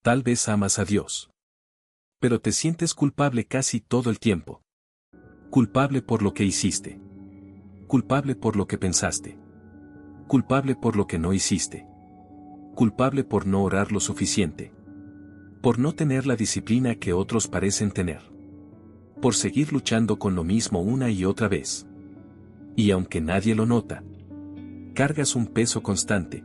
Tal vez amas a Dios. Pero te sientes culpable casi todo el tiempo. Culpable por lo que hiciste. Culpable por lo que pensaste. Culpable por lo que no hiciste. Culpable por no orar lo suficiente. Por no tener la disciplina que otros parecen tener. Por seguir luchando con lo mismo una y otra vez. Y aunque nadie lo nota, cargas un peso constante.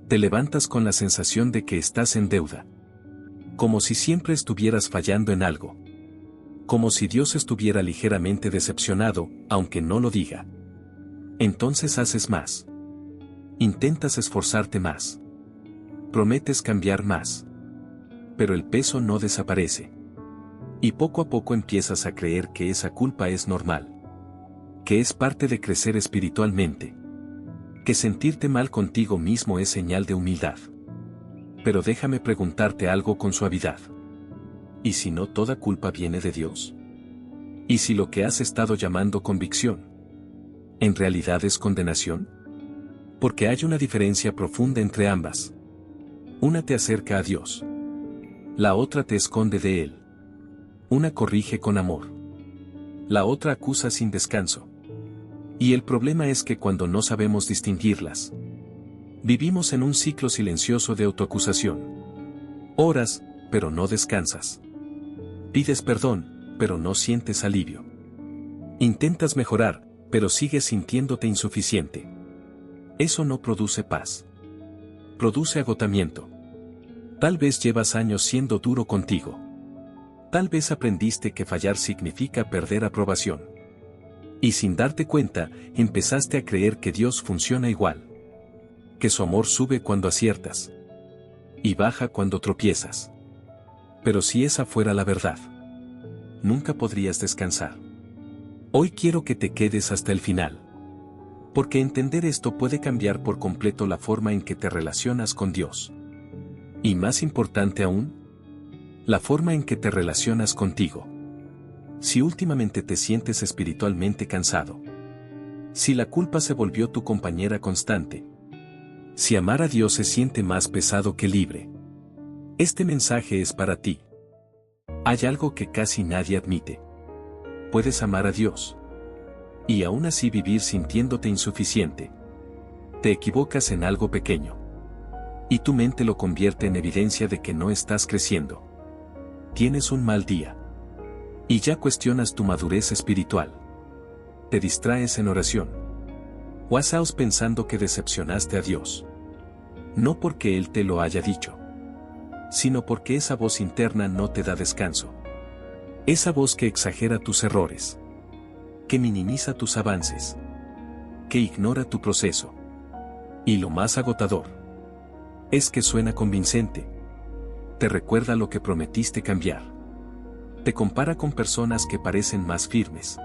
Te levantas con la sensación de que estás en deuda. Como si siempre estuvieras fallando en algo. Como si Dios estuviera ligeramente decepcionado, aunque no lo diga. Entonces haces más. Intentas esforzarte más. Prometes cambiar más. Pero el peso no desaparece. Y poco a poco empiezas a creer que esa culpa es normal. Que es parte de crecer espiritualmente. Que sentirte mal contigo mismo es señal de humildad. Pero déjame preguntarte algo con suavidad. ¿Y si no toda culpa viene de Dios? ¿Y si lo que has estado llamando convicción, en realidad es condenación? Porque hay una diferencia profunda entre ambas. Una te acerca a Dios. La otra te esconde de Él. Una corrige con amor. La otra acusa sin descanso. Y el problema es que cuando no sabemos distinguirlas, vivimos en un ciclo silencioso de autoacusación. Oras, pero no descansas. Pides perdón, pero no sientes alivio. Intentas mejorar, pero sigues sintiéndote insuficiente. Eso no produce paz. Produce agotamiento. Tal vez llevas años siendo duro contigo. Tal vez aprendiste que fallar significa perder aprobación. Y sin darte cuenta, empezaste a creer que Dios funciona igual. Que su amor sube cuando aciertas. Y baja cuando tropiezas. Pero si esa fuera la verdad, nunca podrías descansar. Hoy quiero que te quedes hasta el final. Porque entender esto puede cambiar por completo la forma en que te relacionas con Dios. Y más importante aún, la forma en que te relacionas contigo. Si últimamente te sientes espiritualmente cansado. Si la culpa se volvió tu compañera constante. Si amar a Dios se siente más pesado que libre. Este mensaje es para ti. Hay algo que casi nadie admite. Puedes amar a Dios. Y aún así vivir sintiéndote insuficiente. Te equivocas en algo pequeño. Y tu mente lo convierte en evidencia de que no estás creciendo. Tienes un mal día. Y ya cuestionas tu madurez espiritual. Te distraes en oración. Wasaos pensando que decepcionaste a Dios. No porque Él te lo haya dicho. Sino porque esa voz interna no te da descanso. Esa voz que exagera tus errores. Que minimiza tus avances. Que ignora tu proceso. Y lo más agotador. Es que suena convincente. Te recuerda lo que prometiste cambiar. Te compara con personas que parecen más firmes.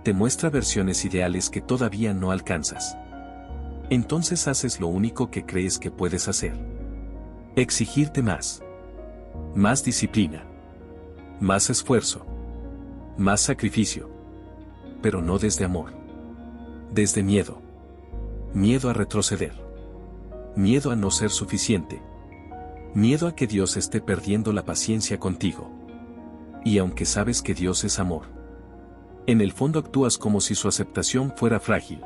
Te muestra versiones ideales que todavía no alcanzas. Entonces haces lo único que crees que puedes hacer. Exigirte más. Más disciplina. Más esfuerzo. Más sacrificio. Pero no desde amor. Desde miedo. Miedo a retroceder. Miedo a no ser suficiente. Miedo a que Dios esté perdiendo la paciencia contigo. Y aunque sabes que Dios es amor, en el fondo actúas como si su aceptación fuera frágil.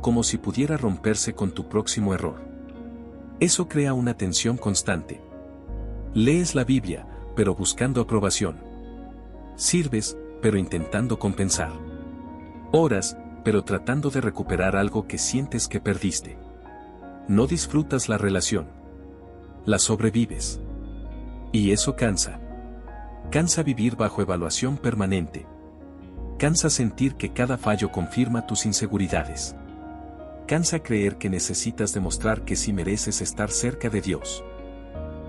Como si pudiera romperse con tu próximo error. Eso crea una tensión constante. Lees la Biblia, pero buscando aprobación. Sirves, pero intentando compensar. Oras, pero tratando de recuperar algo que sientes que perdiste. No disfrutas la relación. La sobrevives. Y eso cansa. Cansa vivir bajo evaluación permanente. Cansa sentir que cada fallo confirma tus inseguridades. Cansa creer que necesitas demostrar que sí mereces estar cerca de Dios.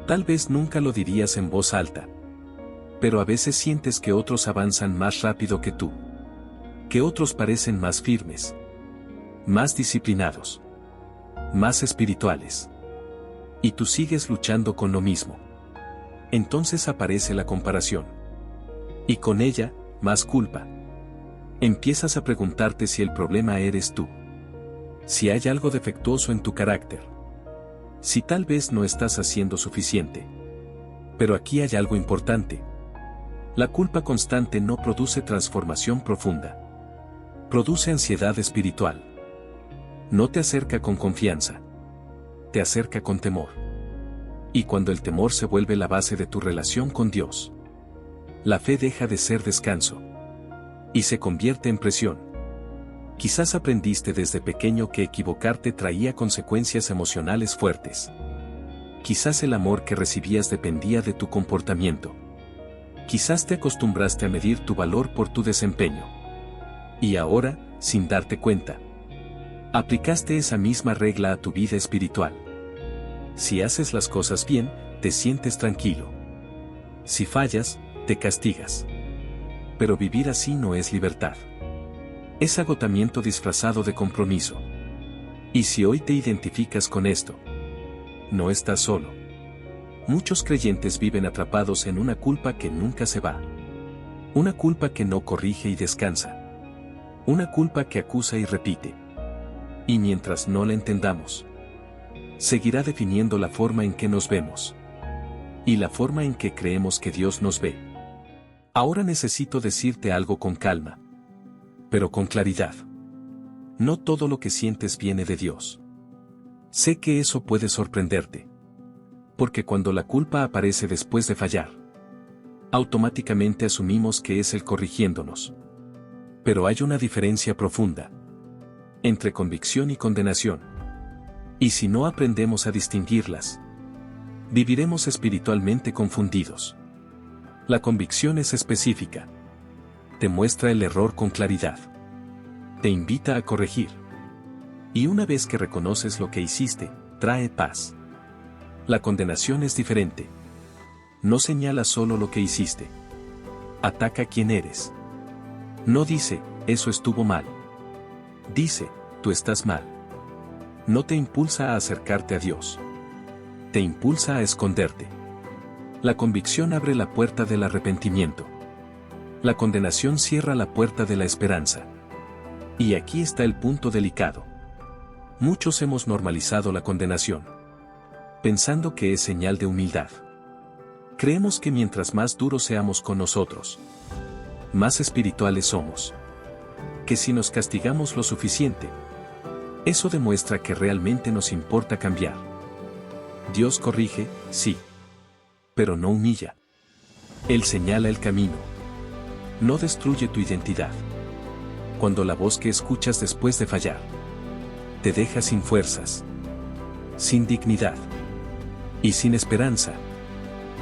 Tal vez nunca lo dirías en voz alta. Pero a veces sientes que otros avanzan más rápido que tú. Que otros parecen más firmes. Más disciplinados. Más espirituales. Y tú sigues luchando con lo mismo. Entonces aparece la comparación. Y con ella, más culpa. Empiezas a preguntarte si el problema eres tú. Si hay algo defectuoso en tu carácter. Si tal vez no estás haciendo suficiente. Pero aquí hay algo importante. La culpa constante no produce transformación profunda. Produce ansiedad espiritual. No te acerca con confianza. Te acerca con temor. Y cuando el temor se vuelve la base de tu relación con Dios, la fe deja de ser descanso. Y se convierte en presión. Quizás aprendiste desde pequeño que equivocarte traía consecuencias emocionales fuertes. Quizás el amor que recibías dependía de tu comportamiento. Quizás te acostumbraste a medir tu valor por tu desempeño. Y ahora, sin darte cuenta, aplicaste esa misma regla a tu vida espiritual. Si haces las cosas bien, te sientes tranquilo. Si fallas, te castigas. Pero vivir así no es libertad. Es agotamiento disfrazado de compromiso. Y si hoy te identificas con esto, no estás solo. Muchos creyentes viven atrapados en una culpa que nunca se va. Una culpa que no corrige y descansa. Una culpa que acusa y repite. Y mientras no la entendamos, seguirá definiendo la forma en que nos vemos. Y la forma en que creemos que Dios nos ve. Ahora necesito decirte algo con calma. Pero con claridad. No todo lo que sientes viene de Dios. Sé que eso puede sorprenderte. Porque cuando la culpa aparece después de fallar, automáticamente asumimos que es Él corrigiéndonos. Pero hay una diferencia profunda entre convicción y condenación. Y si no aprendemos a distinguirlas, viviremos espiritualmente confundidos. La convicción es específica. Te muestra el error con claridad. Te invita a corregir. Y una vez que reconoces lo que hiciste, trae paz. La condenación es diferente. No señala solo lo que hiciste. Ataca quién eres. No dice, eso estuvo mal. Dice, tú estás mal. No te impulsa a acercarte a Dios. Te impulsa a esconderte. La convicción abre la puerta del arrepentimiento. La condenación cierra la puerta de la esperanza. Y aquí está el punto delicado. Muchos hemos normalizado la condenación, pensando que es señal de humildad. Creemos que mientras más duros seamos con nosotros, más espirituales somos. Que si nos castigamos lo suficiente, eso demuestra que realmente nos importa cambiar. Dios corrige, sí, pero no humilla. Él señala el camino. No destruye tu identidad. Cuando la voz que escuchas después de fallar te deja sin fuerzas, sin dignidad y sin esperanza,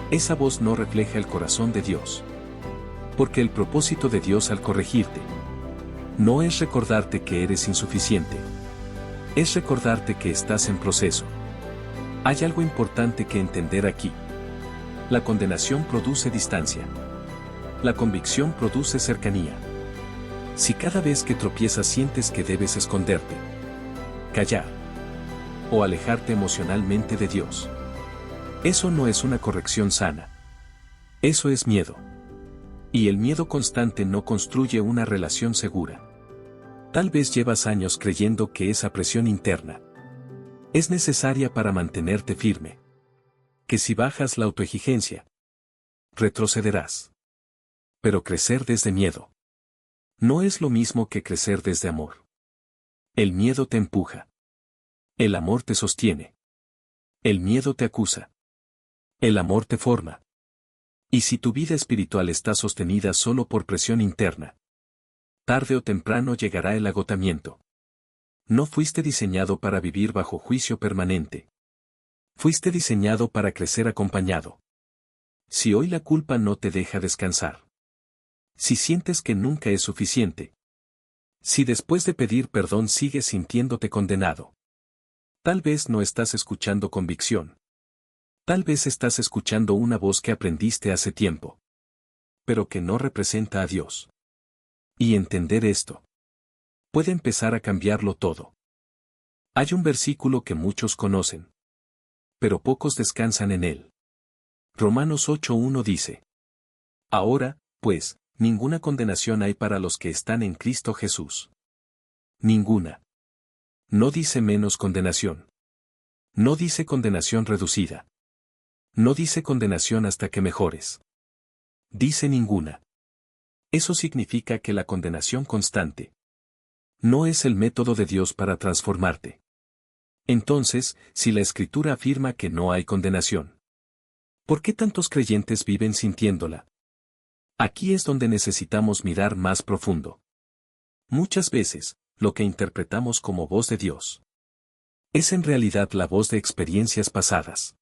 esa voz no refleja el corazón de Dios. Porque el propósito de Dios al corregirte no es recordarte que eres insuficiente, es recordarte que estás en proceso. Hay algo importante que entender aquí. La condenación produce distancia. La convicción produce cercanía. Si cada vez que tropiezas sientes que debes esconderte, callar o alejarte emocionalmente de Dios, eso no es una corrección sana. Eso es miedo. Y el miedo constante no construye una relación segura. Tal vez llevas años creyendo que esa presión interna es necesaria para mantenerte firme. Que si bajas la autoexigencia, retrocederás. Pero crecer desde miedo no es lo mismo que crecer desde amor. El miedo te empuja. El amor te sostiene. El miedo te acusa. El amor te forma. Y si tu vida espiritual está sostenida solo por presión interna, tarde o temprano llegará el agotamiento. No fuiste diseñado para vivir bajo juicio permanente. Fuiste diseñado para crecer acompañado. Si hoy la culpa no te deja descansar, si sientes que nunca es suficiente, si después de pedir perdón sigues sintiéndote condenado, tal vez no estás escuchando convicción. Tal vez estás escuchando una voz que aprendiste hace tiempo, pero que no representa a Dios. Y entender esto puede empezar a cambiarlo todo. Hay un versículo que muchos conocen, pero pocos descansan en él. Romanos 8:1 dice: Ahora, pues, ninguna condenación hay para los que están en Cristo Jesús. Ninguna. No dice menos condenación. No dice condenación reducida. No dice condenación hasta que mejores. Dice ninguna. Eso significa que la condenación constante no es el método de Dios para transformarte. Entonces, si la Escritura afirma que no hay condenación, ¿por qué tantos creyentes viven sintiéndola? Aquí es donde necesitamos mirar más profundo. Muchas veces, lo que interpretamos como voz de Dios es en realidad la voz de experiencias pasadas.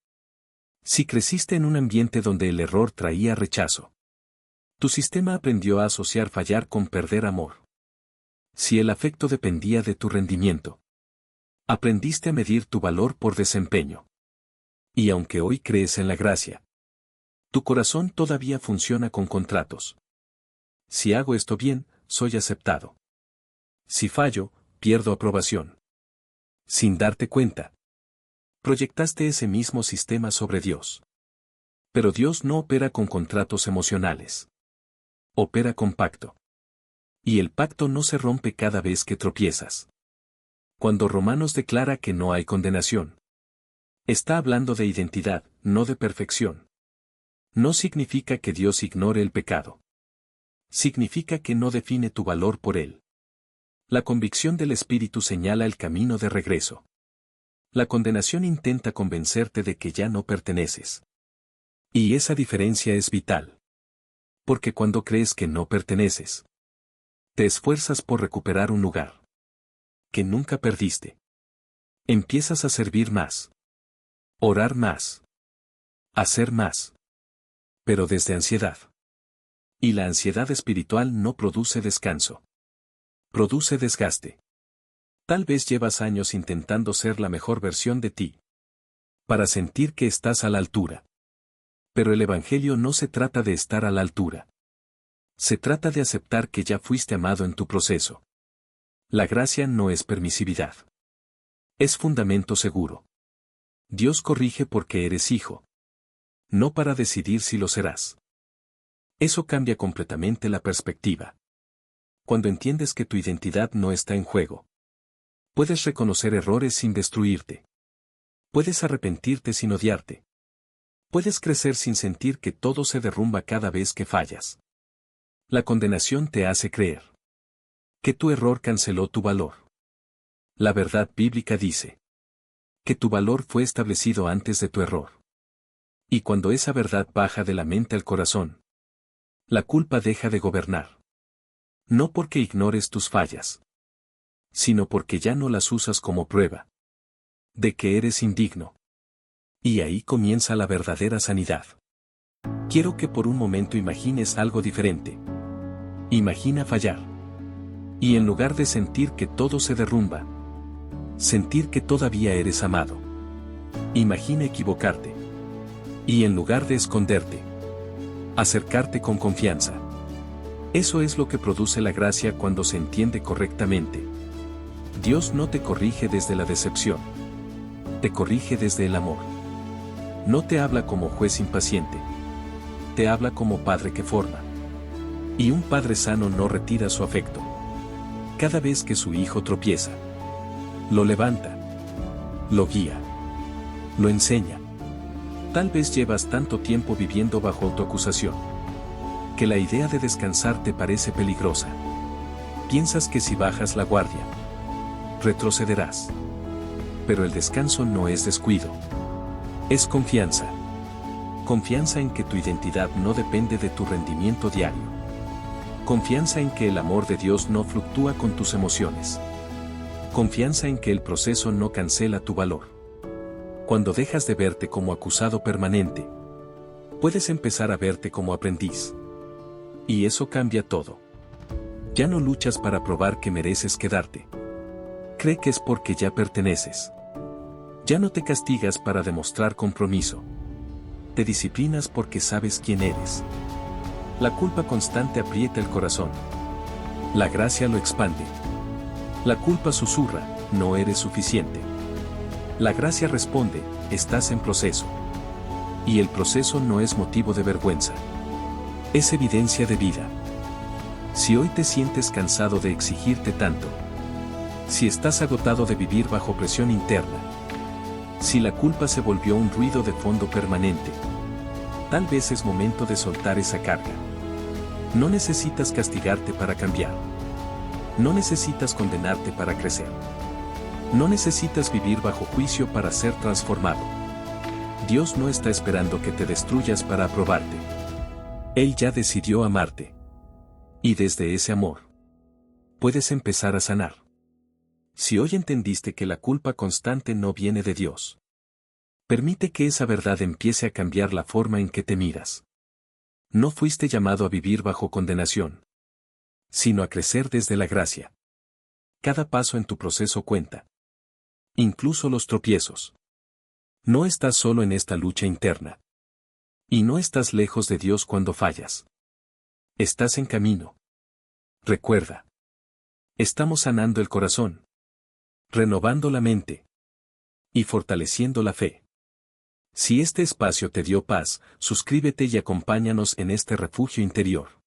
Si creciste en un ambiente donde el error traía rechazo, tu sistema aprendió a asociar fallar con perder amor. Si el afecto dependía de tu rendimiento, aprendiste a medir tu valor por desempeño. Y aunque hoy crees en la gracia, tu corazón todavía funciona con contratos. Si hago esto bien, soy aceptado. Si fallo, pierdo aprobación. Sin darte cuenta, proyectaste ese mismo sistema sobre Dios. Pero Dios no opera con contratos emocionales. Opera con pacto. Y el pacto no se rompe cada vez que tropiezas. Cuando Romanos declara que no hay condenación, está hablando de identidad, no de perfección. No significa que Dios ignore el pecado. Significa que no define tu valor por él. La convicción del Espíritu señala el camino de regreso. La condenación intenta convencerte de que ya no perteneces. Y esa diferencia es vital. Porque cuando crees que no perteneces, te esfuerzas por recuperar un lugar que nunca perdiste. Empiezas a servir más, orar más, hacer más, pero desde ansiedad. Y la ansiedad espiritual no produce descanso. Produce desgaste. Tal vez llevas años intentando ser la mejor versión de ti, para sentir que estás a la altura. Pero el Evangelio no se trata de estar a la altura. Se trata de aceptar que ya fuiste amado en tu proceso. La gracia no es permisividad. Es fundamento seguro. Dios corrige porque eres hijo. No para decidir si lo serás. Eso cambia completamente la perspectiva. Cuando entiendes que tu identidad no está en juego, puedes reconocer errores sin destruirte. Puedes arrepentirte sin odiarte. Puedes crecer sin sentir que todo se derrumba cada vez que fallas. La condenación te hace creer que tu error canceló tu valor. La verdad bíblica dice que tu valor fue establecido antes de tu error. Y cuando esa verdad baja de la mente al corazón, la culpa deja de gobernar. No porque ignores tus fallas, sino porque ya no las usas como prueba de que eres indigno. Y ahí comienza la verdadera sanidad. Quiero que por un momento imagines algo diferente. Imagina fallar. Y en lugar de sentir que todo se derrumba, sentir que todavía eres amado. Imagina equivocarte. Y en lugar de esconderte, acercarte con confianza. Eso es lo que produce la gracia cuando se entiende correctamente. Dios no te corrige desde la decepción. Te corrige desde el amor. No te habla como juez impaciente. Te habla como padre que forma. Y un padre sano no retira su afecto. Cada vez que su hijo tropieza, lo levanta, lo guía, lo enseña. Tal vez llevas tanto tiempo viviendo bajo autoacusación que la idea de descansar te parece peligrosa. Piensas que si bajas la guardia, retrocederás. Pero el descanso no es descuido. Es confianza. Confianza en que tu identidad no depende de tu rendimiento diario. Confianza en que el amor de Dios no fluctúa con tus emociones. Confianza en que el proceso no cancela tu valor. Cuando dejas de verte como acusado permanente, puedes empezar a verte como aprendiz. Y eso cambia todo. Ya no luchas para probar que mereces quedarte. Cree que es porque ya perteneces. Ya no te castigas para demostrar compromiso. Te disciplinas porque sabes quién eres. La culpa constante aprieta el corazón. La gracia lo expande. La culpa susurra, no eres suficiente. La gracia responde, estás en proceso. Y el proceso no es motivo de vergüenza. Es evidencia de vida. Si hoy te sientes cansado de exigirte tanto, si estás agotado de vivir bajo presión interna, Si la culpa se volvió un ruido de fondo permanente, tal vez es momento de soltar esa carga. No necesitas castigarte para cambiar. No necesitas condenarte para crecer. No necesitas vivir bajo juicio para ser transformado. Dios no está esperando que te destruyas para aprobarte. Él ya decidió amarte. Y desde ese amor, puedes empezar a sanar. Si hoy entendiste que la culpa constante no viene de Dios, permite que esa verdad empiece a cambiar la forma en que te miras. No fuiste llamado a vivir bajo condenación, sino a crecer desde la gracia. Cada paso en tu proceso cuenta. Incluso los tropiezos. No estás solo en esta lucha interna. Y no estás lejos de Dios cuando fallas. Estás en camino. Recuerda. Estamos sanando el corazón, renovando la mente y fortaleciendo la fe. Si este espacio te dio paz, suscríbete y acompáñanos en este refugio interior.